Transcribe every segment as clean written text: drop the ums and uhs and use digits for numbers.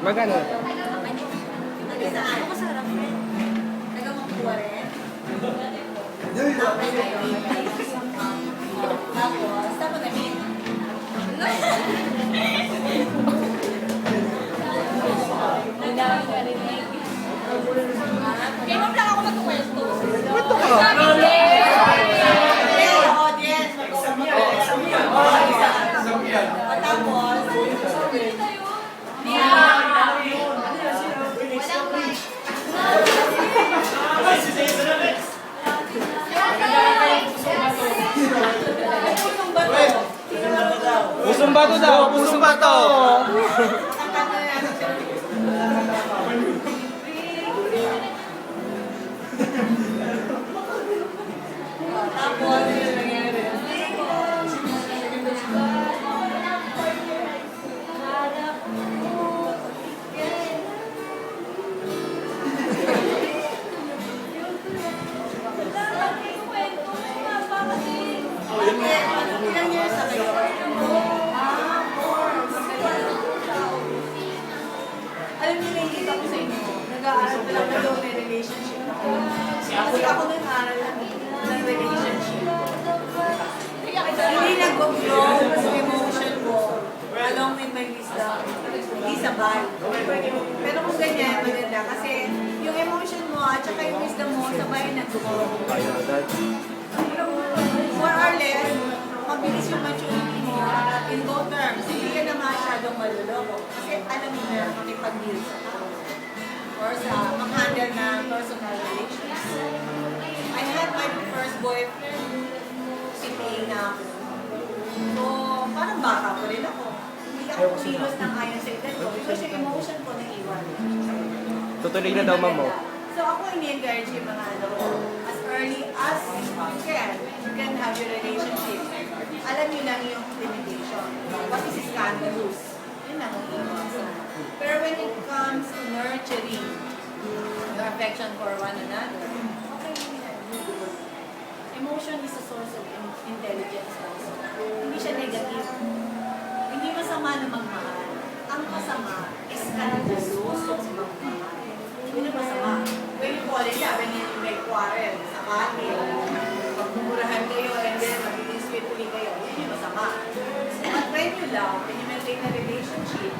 Magkano? Ako masarap rin. Nagamakuha rin. Tapos, tapos na min. Nagdawin ka rin eh. Kaya mo lang ako magkukwento. Kwento ka! Audience, tapos, Pusong bato daw! Pusong bato! tapos, ilang years na kayo? Alam niyo, nakikita ko sa inyo, nag-aaral pa lang na daw may relationship ako. Kasi ako nag-aaral lang ng relationship. Hindi nag-grow yung emotion ko along with my wisdom. Hindi sabay. Pero kung ganyan, maganda. Kasi yung emotion mo at saka yung wisdom mo, sabay nag-grow. More or less, mabilis yung maturity mo in both terms. Hindi ka na masyadong maluloko. Kasi alam mo na makipag-deal sa tao. Or sa mag-handle na personal relations. I had my first boyfriend. CPA na ako. So, parang bata pa rin ako. Hindi ako kumilos ng ayon sa edad ko. Because yung emotion ko naiwan. Tutuloy na daw, ma'am mo. So ako ini-encourage yung mga ano, as early as you can have your relationship. Alam niyo lang yung limitation. Kasi si scandalous. Yun lang ang iwasan. Pero when it comes to nurturing your affection for one another, okay yan. Emotion is a source of intelligence also. Hindi siya negative. Hindi masama na magmahal. Ang masama is kanalusok magmahal. Yun ang masama. When you fall in love, when you make quarrel, sa katil, pagmumurahan kayo, and then magiging sweet ulit kayo, yun yung masama. But when you love, when you maintain a relationship,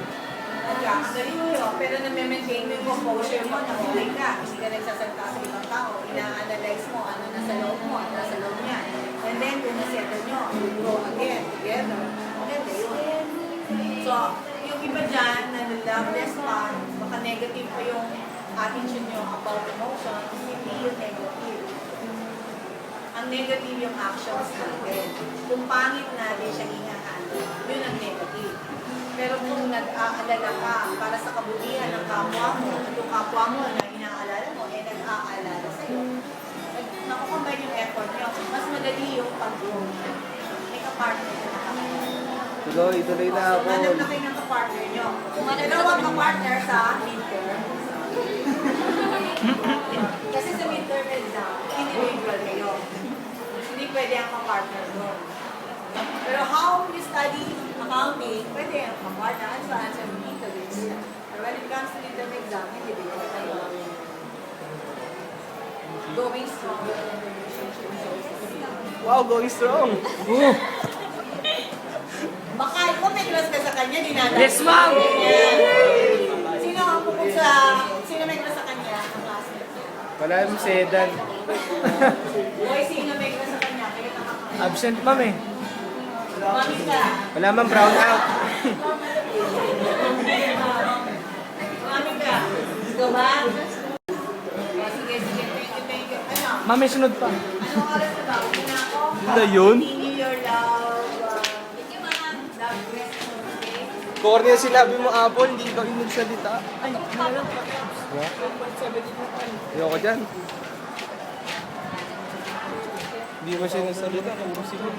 nagkakagaling kayo, pero na-maintain mo yung composure mo, nakulit ka, hindi ka nagsasalita sa ibang tao, ina-analyze mo, ano nasa loob mo, ano nasa loob niya. And then, kung nasettle nyo, you go again, together. Maganda yun. So, yung iba dyan, na loveless pa, baka negative pa yung attitude nyo about emotion, hindi yung negative. Ang negative yung actions natin. Kung pangit natin siya hinahandle, yun ang negative. Pero kung nag-aalala ka para sa kabutihan ng kapwa mo, at yung kapwa mo na inaalala mo, eh nag-aalala sa'yo, nakukombine yung effort nyo, mas madali yung pag-grow. May kapartner na kayo. Tuloy na ako. Hanap na kayo ng kapartner nyo. Pero huwag kapartner sa midterm. Kasi sa midterm exam, individual kayo. Hindi pwede ang kapartner doon. Pero how you study accounting, pwede ang kapartner. Advance and midterm. But when it comes to midterm exam, individual kayo. Going strong in relationship. Wow, going strong! Baka ikaw may crush ka sa kanya, dinadala. Yes, ma'am! Sino ang pupun sa... Sino may crush sa kanya? Ang classmate niya. Wala yung sedan. Boy, sino may crush sa kanya? Kaya nakakaya. Absent, ma'am eh. Mami ka. Wala ma'am, brown out. Mami ka. Gusto ba? Sige, sige. Thank you. Ano? Ma'am, may sunod pa. Anong oras na ba? Uwi na ako. Ano yun? Continue your love. Thank you, ma'am. Love question, okay? Cornea sinabi mo, Apple, hindi ka inagsalita. Ay, ayoko dyan. Hindi mo siya nagsalita. Kung sino.